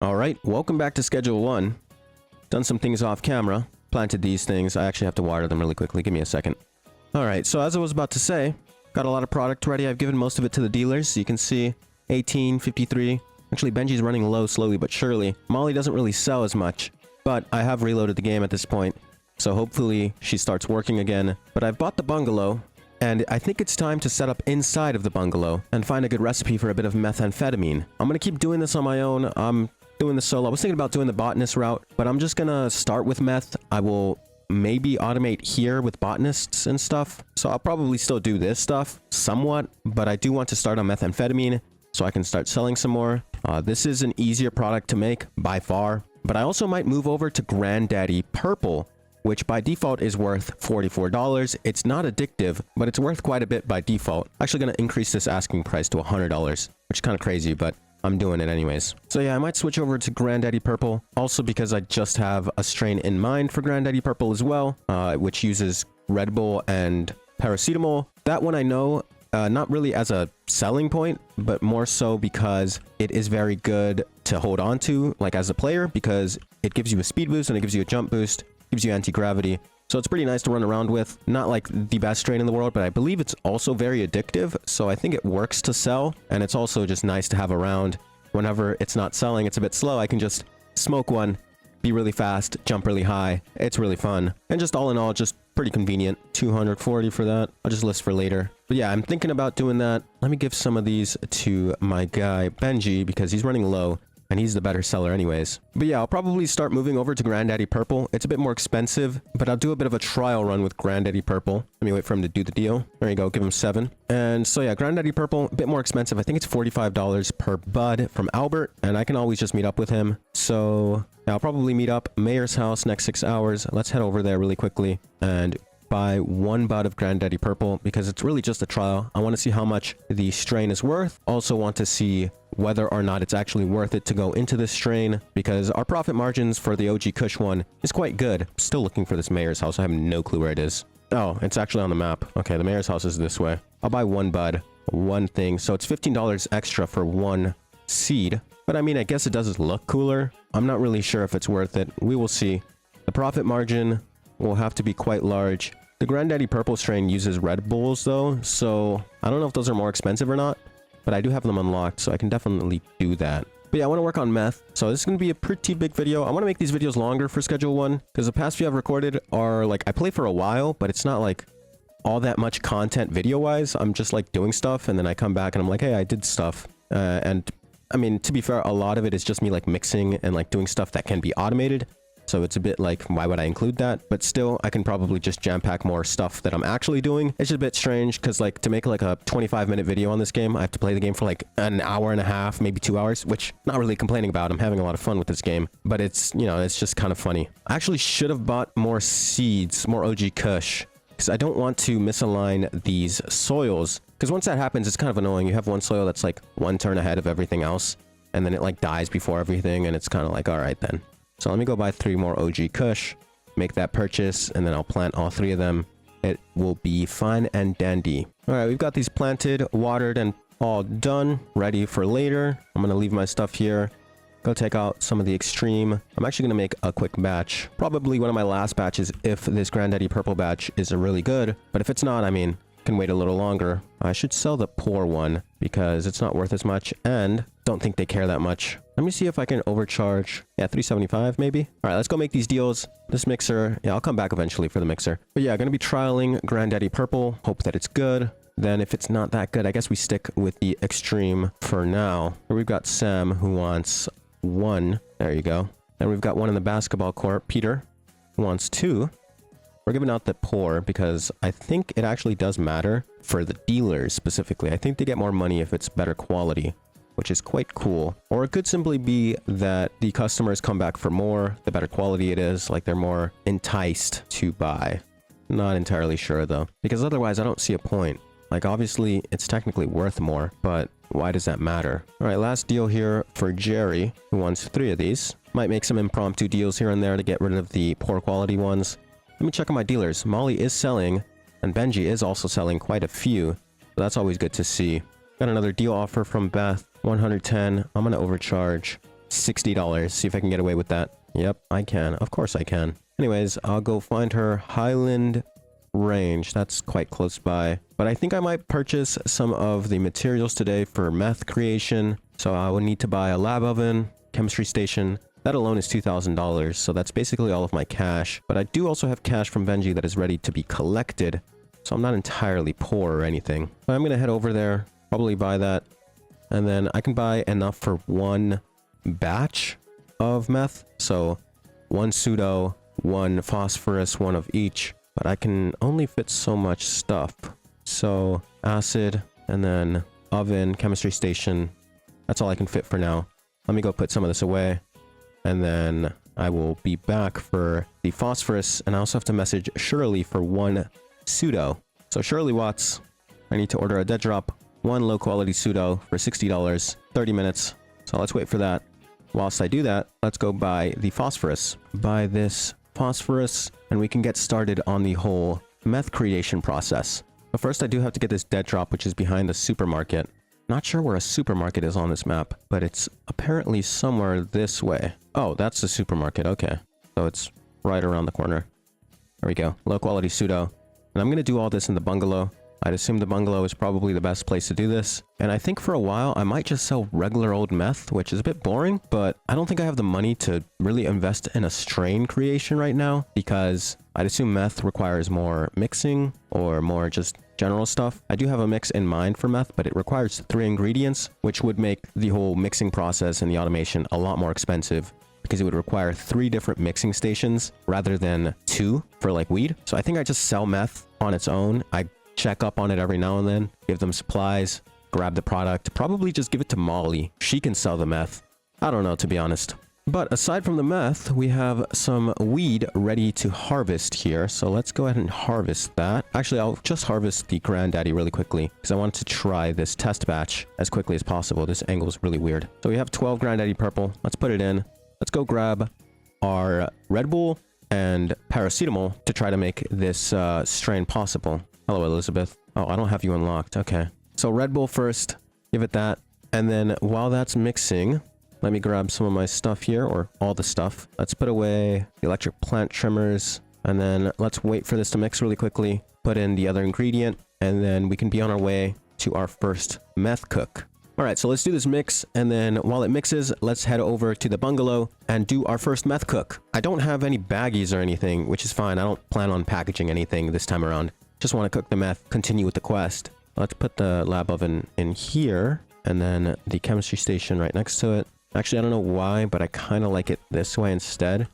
Alright, welcome back to Schedule 1. Done some things off camera. Planted these things. I actually have to water them really quickly. Give me a second. Alright, so as I was about to say, got a lot of product ready. I've given most of it to the dealers. So you can see 18, 53. Actually, Benji's running low slowly but surely. Molly doesn't really sell as much, but I have reloaded the game at this point. So hopefully she starts working again. But I've bought the bungalow, and I think it's time to set up inside of the bungalow and find a good recipe for a bit of methamphetamine. I'm going to keep doing this on my own. I'm doing this solo. I was thinking about doing the botanist route, but I'm just going to start with meth. I will maybe automate here with botanists and stuff. So I'll probably still do this stuff somewhat, but I do want to start on methamphetamine so I can start selling some more. This is an easier product to make by far, but I also might move over to Granddaddy Purple, which by default is worth $44. It's not addictive, but it's worth quite a bit by default. Actually going to increase this asking price to $100, which is kind of crazy, but I'm doing it anyways. So yeah, I might switch over to Granddaddy Purple, also because I just have a strain in mind for Granddaddy Purple as well, which uses Red Bull and paracetamol. That one I know, not really as a selling point, but more so because it is very good to hold on to, like as a player, because it gives you a speed boost and it gives you a jump boost, gives you anti-gravity. So it's pretty nice to run around with. Not like the best strain in the world, but I believe it's also very addictive. So I think it works to sell. And it's also just nice to have around. Whenever it's not selling, it's a bit slow. I can just smoke one, be really fast, jump really high. It's really fun. And just all in all, just pretty convenient. 240 for that. I'll just list for later. But yeah, I'm thinking about doing that. Let me give some of these to my guy, Benji, because he's running low. And he's the better seller anyways. But yeah, I'll probably start moving over to Granddaddy Purple. It's a bit more expensive, but I'll do a bit of a trial run with Granddaddy Purple. Let me wait for him to do the deal. There you go, give him 7. And so yeah, Granddaddy Purple, a bit more expensive. I think it's $45 per bud from Albert, and I can always just meet up with him. So yeah, I'll probably meet up Mayor's house next 6 hours. Let's head over there really quickly and buy 1 bud of Granddaddy Purple because it's really just a trial. I want to see how much the strain is worth. Also want to see whether or not it's actually worth it to go into this strain because our profit margins for the OG Kush one is quite good. Still looking for this Mayor's house. I have no clue where it is. Oh, it's actually on the map. Okay, the Mayor's house is this way. I'll buy 1 bud, 1 thing. So it's $15 extra for 1 seed. But I mean, I guess it does look cooler. I'm not really sure if it's worth it. We will see. The profit margin will have to be quite large. The Granddaddy Purple strain uses Red Bulls though, so I don't know if those are more expensive or not, but I do have them unlocked, so I can definitely do that. But yeah, I want to work on meth, so this is going to be a pretty big video. I want to make these videos longer for Schedule 1, because the past few I've recorded are like, I play for a while, but it's not like all that much content video-wise. I'm just like doing stuff, and then I come back and I'm like, hey, I did stuff. And I mean, to be fair, a lot of it is just me like mixing and like doing stuff that can be automated. So it's a bit like, why would I include that? But still, I can probably just jam pack more stuff that I'm actually doing. It's just a bit strange because like to make like a 25-minute video on this game, I have to play the game for like an hour and a half, maybe 2 hours, which not really complaining about. I'm having a lot of fun with this game, but it's, you know, it's just kind of funny. I actually should have bought more seeds, more OG Kush, because I don't want to misalign these soils. Because once that happens, it's kind of annoying. You have one soil that's like 1 turn ahead of everything else, and then it like dies before everything, and it's kind of like, all right then. So let me go buy 3 more OG Kush, make that purchase, and then I'll plant all 3 of them. It will be fine and dandy. All right, we've got these planted, watered, and all done, ready for later. I'm going to leave my stuff here, go take out some of the extreme. I'm actually going to make a quick batch, probably one of my last batches if this Granddaddy Purple batch is really good. But if it's not, I mean, can wait a little longer. I should sell the poor one because it's not worth as much and don't think they care that much. Let me see if I can overcharge. Yeah, 375 maybe. All right, let's go make these deals. This mixer, yeah, I'll come back eventually for the mixer. But yeah, gonna be trialing Granddaddy Purple. Hope that it's good. Then if it's not that good, I guess we stick with the extreme for now. Here we've got Sam who wants 1. There you go. And we've got 1 in the basketball court. Peter who wants 2. We're giving out the poor because I think it actually does matter for the dealers specifically. I think they get more money if it's better quality, which is quite cool. Or it could simply be that the customers come back for more, the better quality it is, like they're more enticed to buy. Not entirely sure though, because otherwise I don't see a point. Like obviously it's technically worth more, but why does that matter? All right, last deal here for Jerry, who wants 3 of these. Might make some impromptu deals here and there to get rid of the poor quality ones. Let me check on my dealers. Molly is selling, and Benji is also selling quite a few. So that's always good to see. Got another deal offer from Beth. 110. I'm going to overcharge $60. See if I can get away with that. Yep, I can. Of course I can. Anyways, I'll go find her. Highland Range. That's quite close by. But I think I might purchase some of the materials today for meth creation. So I will need to buy a lab oven, chemistry station. That alone is $2,000. So that's basically all of my cash. But I do also have cash from Benji that is ready to be collected. So I'm not entirely poor or anything. But I'm going to head over there, probably buy that. And then I can buy enough for one batch of meth. So one pseudo, one phosphorus, one of each. But I can only fit so much stuff. So acid and then oven, chemistry station. That's all I can fit for now. Let me go put some of this away. And then I will be back for the phosphorus. And I also have to message Shirley for one pseudo. So Shirley Watts, I need to order a dead drop. One low quality pseudo for $60, 30 minutes. So let's wait for that. Whilst I do that, let's go buy the phosphorus. Buy this phosphorus and we can get started on the whole meth creation process. But first I do have to get this dead drop, which is behind the supermarket. Not sure where a supermarket is on this map, but it's apparently somewhere this way. Oh, that's the supermarket. Okay. So it's right around the corner. There we go. Low quality pseudo. And I'm going to do all this in the bungalow. I'd assume the bungalow is probably the best place to do this. And I think for a while, I might just sell regular old meth, which is a bit boring, but I don't think I have the money to really invest in a strain creation right now, because I'd assume meth requires more mixing or more just general stuff. I do have a mix in mind for meth, but it requires 3 ingredients, which would make the whole mixing process and the automation a lot more expensive, because it would require 3 different mixing stations rather than 2 for like weed. So I think I just sell meth on its own. I check up on it every now and then, give them supplies, grab the product, probably just give it to Molly. She can sell the meth. I don't know, to be honest. But aside from the meth, we have some weed ready to harvest here. So let's go ahead and harvest that. Actually, I'll just harvest the Granddaddy really quickly because I want to try this test batch as quickly as possible. This angle is really weird. So we have 12 Granddaddy purple. Let's put it in. Let's go grab our Red Bull and paracetamol to try to make this strain possible. Hello, Elizabeth. Oh, I don't have you unlocked. Okay. So Red Bull first. Give it that. And then while that's mixing, let me grab some of my stuff here, or all the stuff. Let's put away the electric plant trimmers. And then let's wait for this to mix really quickly. Put in the other ingredient. And then we can be on our way to our first meth cook. All right, so let's do this mix. And then while it mixes, let's head over to the bungalow and do our first meth cook. I don't have any baggies or anything, which is fine. I don't plan on packaging anything this time around. Just want to cook the meth, continue with the quest. Let's put the lab oven in here and then the chemistry station right next to it. Actually, I don't know why, but I kind of like it this way instead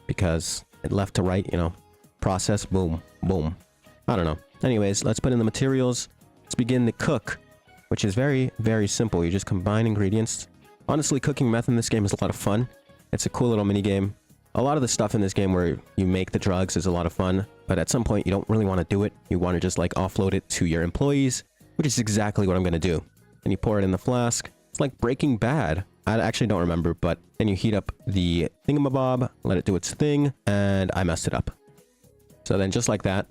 because it left to right, you know, process, boom, boom. I don't know. Anyways, let's put in the materials. Let's begin the cook, which is very, very simple. You just combine ingredients. Honestly, cooking meth in this game is a lot of fun. It's a cool little mini game. A lot of the stuff in this game where you make the drugs is a lot of fun, but at some point you don't really want to do it. You want to just like offload it to your employees, which is exactly what I'm going to do. And you pour it in the flask. It's like Breaking Bad. I actually don't remember, but then you heat up the thingamabob, let it do its thing, and I messed it up. So then just like that,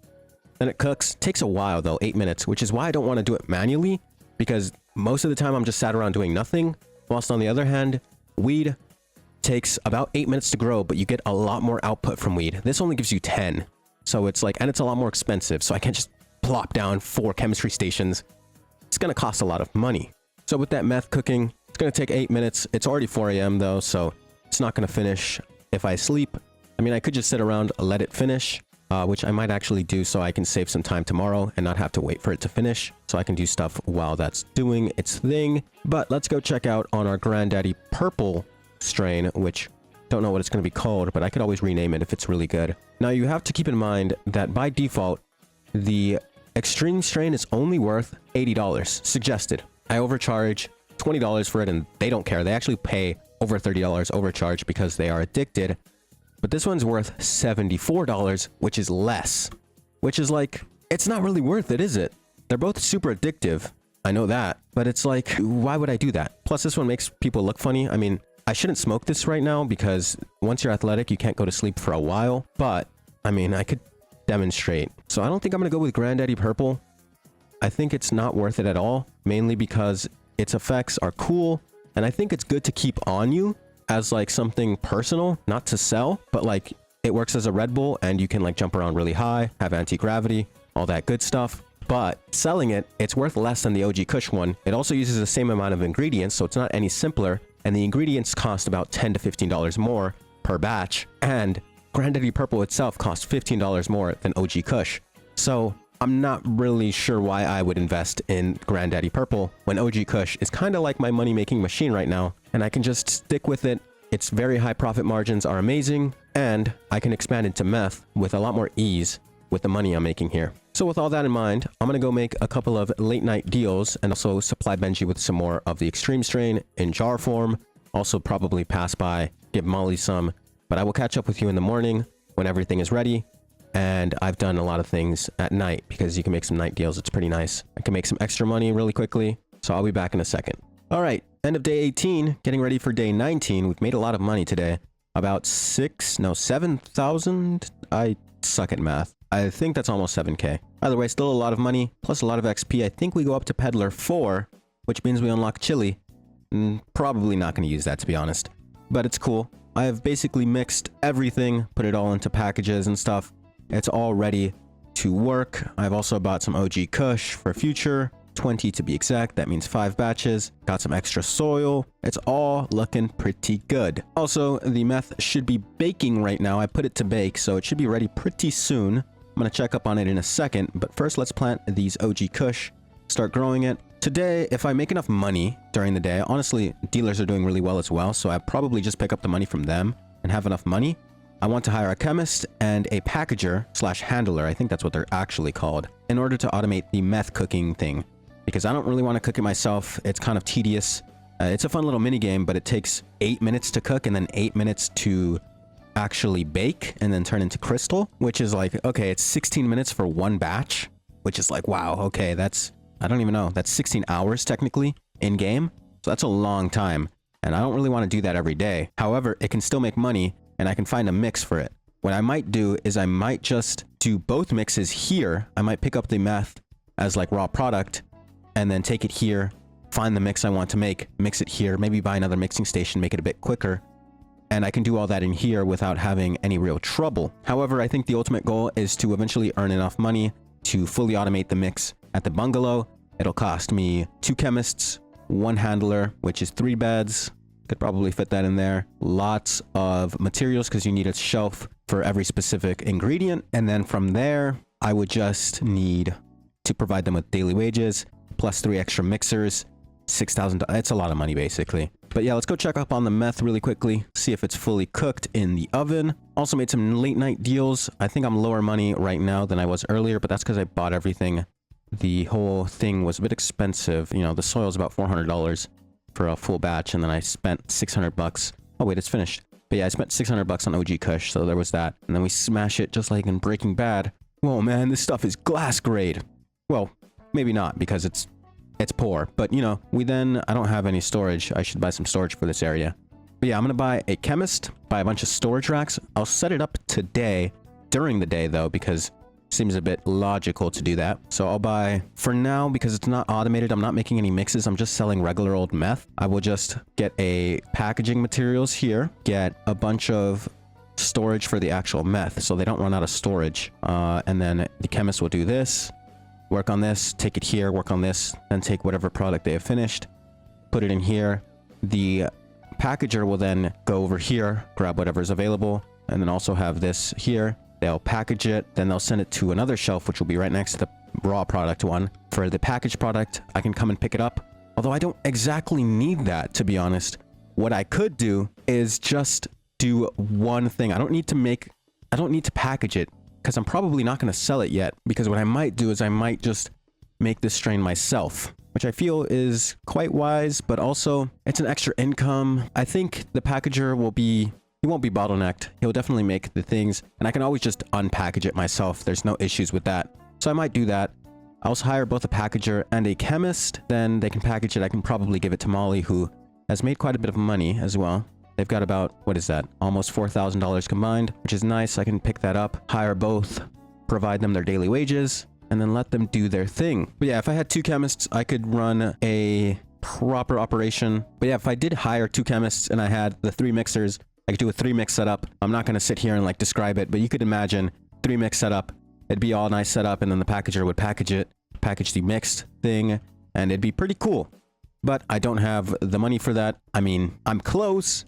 then it cooks. Takes a while though, 8 minutes, which is why I don't want to do it manually, because most of the time I'm just sat around doing nothing. Whilst on the other hand, weed takes about 8 minutes to grow, but you get a lot more output from weed. This only gives you 10. So it's like, and it's a lot more expensive. So I can't just plop down 4 chemistry stations. It's going to cost a lot of money. So with that meth cooking, it's going to take 8 minutes. It's already 4 a.m. though, so it's not going to finish if I sleep. I mean, I could just sit around, let it finish, which I might actually do so I can save some time tomorrow and not have to wait for it to finish. So I can do stuff while that's doing its thing. But let's go check out on our Granddaddy Purple strain, which don't know what it's going to be called, but I could always rename it if it's really good. Now you have to keep in mind that by default, the extreme strain is only worth $80 suggested. I overcharge $20 for it and they don't care. They actually pay over $30 overcharge because they are addicted. But this one's worth $74, which is less, which is like, it's not really worth it, is it? They're both super addictive. I know that, but it's like, why would I do that? Plus this one makes people look funny. I mean, I shouldn't smoke this right now because once you're athletic, you can't go to sleep for a while. But, I mean, I could demonstrate. So I don't think I'm going to go with Granddaddy Purple. I think it's not worth it at all, mainly because its effects are cool. And I think it's good to keep on you as like something personal, not to sell, but like it works as a Red Bull and you can like jump around really high, have anti-gravity, all that good stuff. But selling it, it's worth less than the OG Kush one. It also uses the same amount of ingredients, so it's not any simpler. And the ingredients cost about $10 to $15 more per batch. And Granddaddy Purple itself costs $15 more than OG Kush. So I'm not really sure why I would invest in Granddaddy Purple when OG Kush is kind of like my money-making machine right now. And I can just stick with it. Its very high profit margins are amazing. And I can expand into meth with a lot more ease with the money I'm making here. So with all that in mind, I'm going to go make a couple of late night deals and also supply Benji with some more of the extreme strain in jar form. Also probably pass by, give Molly some, but I will catch up with you in the morning when everything is ready. And I've done a lot of things at night because you can make some night deals. It's pretty nice. I can make some extra money really quickly. So I'll be back in a second. All right. End of day 18, getting ready for day 19. We've made a lot of money today. About 7,000. I suck at math. I think that's almost 7K. Either way, still a lot of money, plus a lot of XP. I think we go up to Peddler 4, which means we unlock Chili. Probably not going to use that, to be honest. But it's cool. I have basically mixed everything, put it all into packages and stuff. It's all ready to work. I've also bought some OG Kush for future. 20 to be exact. That means 5 batches. Got some extra soil. It's all looking pretty good. Also, the meth should be baking right now. I put it to bake, so it should be ready pretty soon. I'm going to check up on it in a second, but first let's plant these OG Kush, start growing it. Today, if I make enough money during the day, honestly, dealers are doing really well as well, so I probably just pick up the money from them and have enough money. I want to hire a chemist and a packager / handler, I think that's what they're actually called, in order to automate the meth cooking thing. Because I don't really want to cook it myself. It's kind of tedious. It's a fun little mini game, but it takes 8 minutes to cook and then 8 minutes to actually bake and then turn into crystal, which is like, okay, it's 16 minutes for one batch, which is like, wow, okay, that's, I don't even know, that's 16 hours technically in game. So that's a long time. And I don't really want to do that every day. However, it can still make money and I can find a mix for it. What I might do is I might just do both mixes here. I might pick up the meth as like raw product and then take it here, find the mix I want to make, mix it here, maybe buy another mixing station, make it a bit quicker. And I can do all that in here without having any real trouble. However, I think the ultimate goal is to eventually earn enough money to fully automate the mix at the bungalow. It'll cost me 2 chemists, 1 handler, which is 3 beds. Could probably fit that in there. Lots of materials because you need a shelf for every specific ingredient. And then from there, I would just need to provide them with daily wages, plus 3 extra mixers, $6,000. It's a lot of money basically. But yeah, let's go check up on the meth really quickly, see if it's fully cooked in the oven. Also made some late night deals. I think I'm lower money right now than I was earlier, but that's because I bought everything. The whole thing was a bit expensive. You know, the soil's about $400 for a full batch, and then I spent 600 bucks. Oh wait, it's finished. But yeah, I spent 600 bucks on OG Kush, so there was that. And then we smash it just like in Breaking Bad. Whoa man, this stuff is glass grade. Well, maybe not because it's poor, but you know, I don't have any storage. I should buy some storage for this area. But yeah, I'm gonna buy a chemist, buy a bunch of storage racks. I'll set it up today, during the day though, because it seems a bit logical to do that. So I'll buy, for now, because it's not automated, I'm not making any mixes, I'm just selling regular old meth. I will just get a packaging materials here, get a bunch of storage for the actual meth, so they don't run out of storage. And then the chemist will do this, work on this, take it here, work on this, then take whatever product they have finished, put it in here. The packager will then go over here, grab whatever's available, and then also have this here. They'll package it, then they'll send it to another shelf, which will be right next to the raw product one. For the packaged product, I can come and pick it up. Although I don't exactly need that, to be honest. What I could do is just do one thing. I don't need to package it, because I'm probably not going to sell it yet, because what I might do is I might just make this strain myself, which I feel is quite wise, but also it's an extra income. I think the packager he won't be bottlenecked. He'll definitely make the things, and I can always just unpackage it myself. There's no issues with that. So I might do that. I'll also hire both a packager and a chemist. Then they can package it. I can probably give it to Molly, who has made quite a bit of money as well. They've got about, what is that? Almost $4,000 combined, which is nice. I can pick that up, hire both, provide them their daily wages, and then let them do their thing. But yeah, if I had 2 chemists, I could run a proper operation. But yeah, if I did hire 2 chemists and I had the 3 mixers, I could do a 3-mix setup. I'm not going to sit here and like describe it, but you could imagine 3-mix setup. It'd be all nice setup, and then the packager would package it, package the mixed thing, and it'd be pretty cool. But I don't have the money for that. I mean, I'm close,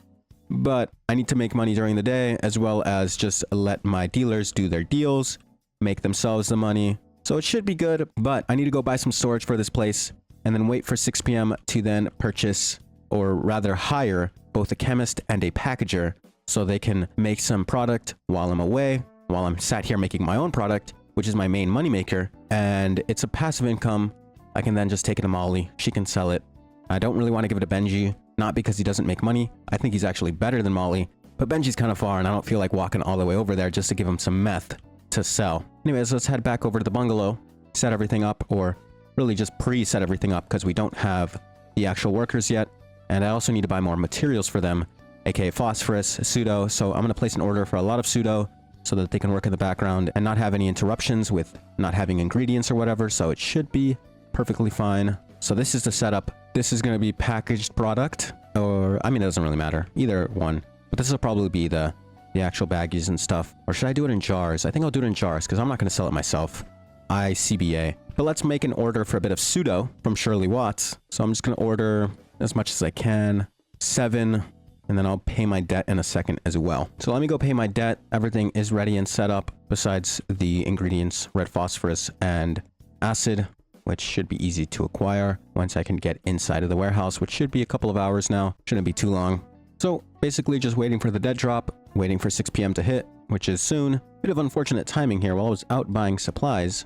but I need to make money during the day, as well as just let my dealers do their deals, make themselves the money. So it should be good, but I need to go buy some storage for this place, and then wait for 6 p.m. to then purchase, or rather hire, both a chemist and a packager, so they can make some product while I'm away, while I'm sat here making my own product, which is my main moneymaker, and it's a passive income. I can then just take it to Molly. She can sell it. I don't really want to give it to Benji, not because he doesn't make money. I think he's actually better than Molly, but Benji's kind of far, and I don't feel like walking all the way over there just to give him some meth to sell. Anyways, let's head back over to the bungalow, set everything up, or really just pre-set everything up because we don't have the actual workers yet, and I also need to buy more materials for them, aka phosphorus, pseudo. So I'm going to place an order for a lot of pseudo so that they can work in the background and not have any interruptions with not having ingredients or whatever, so it should be perfectly fine. So this is the setup. This is going to be packaged product, or I mean, it doesn't really matter, either one, but this will probably be the actual baggies and stuff. Or should I do it in jars? I think I'll do it in jars because I'm not going to sell it myself. ICBA. But let's make an order for a bit of pseudo from Shirley Watts. So I'm just going to order as much as I can, 7, and then I'll pay my debt in a second as well. So let me go pay my debt. Everything is ready and set up besides the ingredients, red phosphorus and acid, which should be easy to acquire once I can get inside of the warehouse, which should be a couple of hours now. Shouldn't be too long. So basically just waiting for the debt drop, waiting for 6 p.m. to hit, which is soon. Bit of unfortunate timing here. While I was out buying supplies,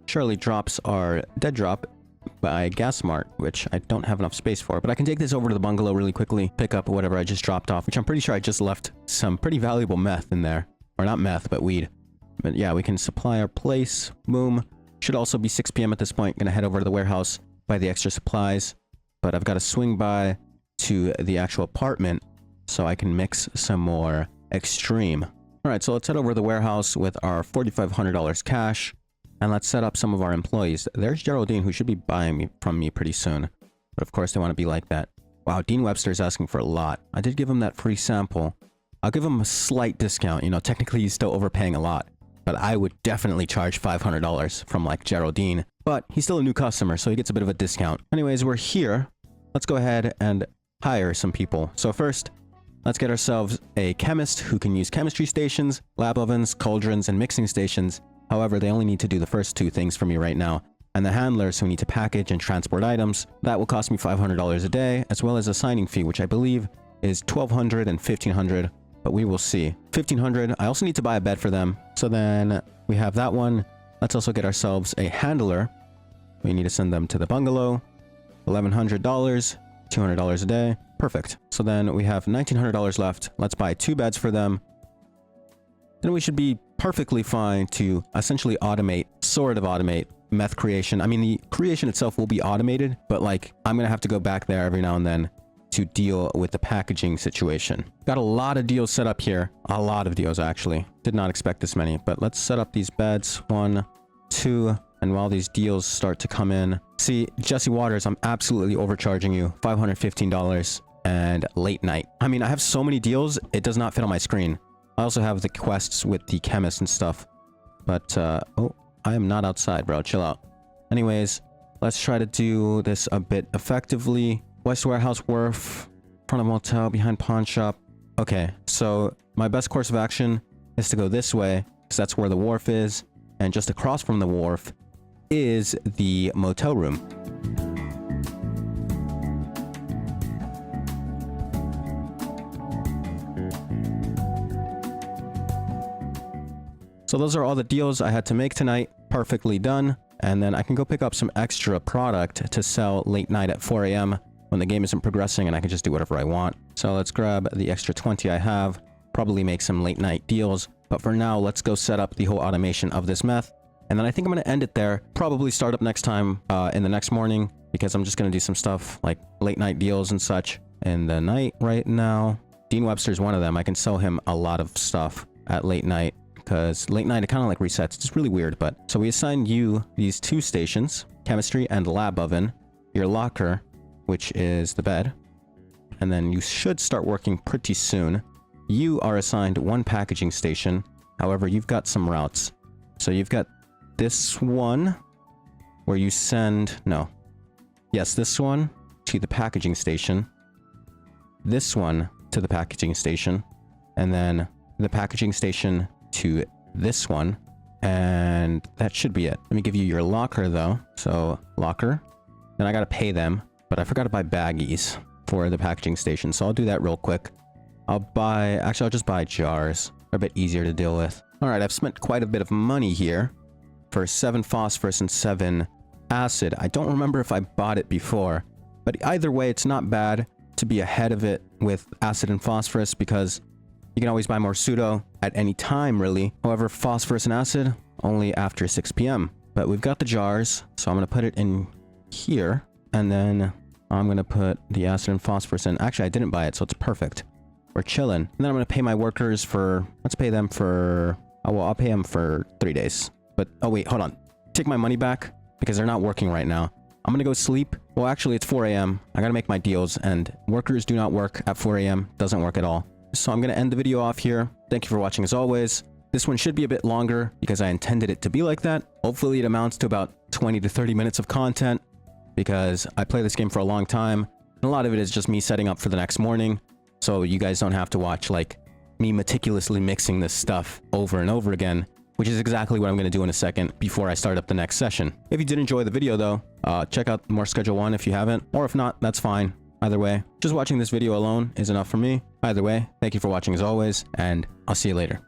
Shirley drops our dead drop by GasMart, which I don't have enough space for, but I can take this over to the bungalow really quickly, pick up whatever I just dropped off, which I'm pretty sure I just left some pretty valuable meth in there. Or not meth, but weed. But yeah, we can supply our place. Boom. Should also be 6 p.m. at this point. Gonna head over to the warehouse, buy the extra supplies, but I've got to swing by to the actual apartment so I can mix some more extreme. All right, so let's head over to the warehouse with our $4,500 cash, and let's set up some of our employees. There's Geraldine, who should be buying from me pretty soon, but of course they want to be like that. Wow, Dean Webster's asking for a lot. I did give him that free sample. I'll give him a slight discount. You know, technically he's still overpaying a lot, but I would definitely charge $500 from like Geraldine, but he's still a new customer, so he gets a bit of a discount. Anyways, we're here. Let's go ahead and hire some people. So first, let's get ourselves a chemist who can use chemistry stations, lab ovens, cauldrons, and mixing stations. However, they only need to do the first 2 things for me right now. And the handlers who need to package and transport items, that will cost me $500 a day, as well as a signing fee, which I believe is $1,200 and $1,500, but we will see. $1,500, I also need to buy a bed for them. So then we have that one. Let's also get ourselves a handler. We need to send them to the bungalow. $1,100, $200 a day. Perfect. So then we have $1,900 left. Let's buy 2 beds for them. Then we should be perfectly fine to essentially automate, sort of automate, meth creation. I mean, the creation itself will be automated, but like, I'm going to have to go back there every now and then to deal with the packaging situation. Got a lot of deals set up here. A lot of deals, actually. Did not expect this many, but let's set up these beds. 1, 2, and while these deals start to come in. See, Jesse Waters, I'm absolutely overcharging you. $515 and late night. I mean, I have so many deals, it does not fit on my screen. I also have the quests with the chemist and stuff. But, oh, I am not outside, bro. Chill out. Anyways, let's try to do this a bit effectively. West Warehouse Wharf, front of motel, behind pawn shop. Okay, so my best course of action is to go this way, because that's where the wharf is. And just across from the wharf is the motel room. So those are all the deals I had to make tonight. Perfectly done. And then I can go pick up some extra product to sell late night at 4 a.m. when the game isn't progressing and I can just do whatever I want. So let's grab the extra 20 I have, probably make some late night deals. But for now, let's go set up the whole automation of this meth. And then I think I'm going to end it there. Probably start up next time in the next morning, because I'm just going to do some stuff like late night deals and such in the night right now. Dean Webster's one of them. I can sell him a lot of stuff at late night, because late night, it kind of like resets. It's really weird, but... So we assigned you these 2 stations, chemistry and lab oven, your locker, which is the bed. And then you should start working pretty soon. You are assigned one packaging station. However, you've got some routes. So you've got this one where you send... No. Yes, this one to the packaging station. This one to the packaging station. And then the packaging station to this one. And that should be it. Let me give you your locker, though. So, locker. Then I gotta pay them. But I forgot to buy baggies for the packaging station. So I'll do that real quick. I'll just buy jars. They're a bit easier to deal with. Alright, I've spent quite a bit of money here for 7 phosphorus and 7 acid. I don't remember if I bought it before, but either way, it's not bad to be ahead of it with acid and phosphorus because you can always buy more pseudo at any time, really. However, phosphorus and acid, only after 6 p.m. But we've got the jars, so I'm going to put it in here, and then I'm going to put the acid and phosphorus in. Actually, I didn't buy it, so it's perfect. We're chilling. And then I'm going to pay my workers for... Let's pay them for... Oh, well, I'll pay them for 3 days. But, oh wait, hold on. Take my money back because they're not working right now. I'm going to go sleep. Well, actually, it's 4 a.m. I got to make my deals, and workers do not work at 4 a.m. Doesn't work at all. So I'm going to end the video off here. Thank you for watching as always. This one should be a bit longer because I intended it to be like that. Hopefully, it amounts to about 20 to 30 minutes of content because I play this game for a long time. And a lot of it is just me setting up for the next morning. So you guys don't have to watch, like, me meticulously mixing this stuff over and over again, which is exactly what I'm going to do in a second before I start up the next session. If you did enjoy the video, though, check out more Schedule 1 if you haven't, or if not, that's fine. Either way, just watching this video alone is enough for me. Either way, thank you for watching as always, and I'll see you later.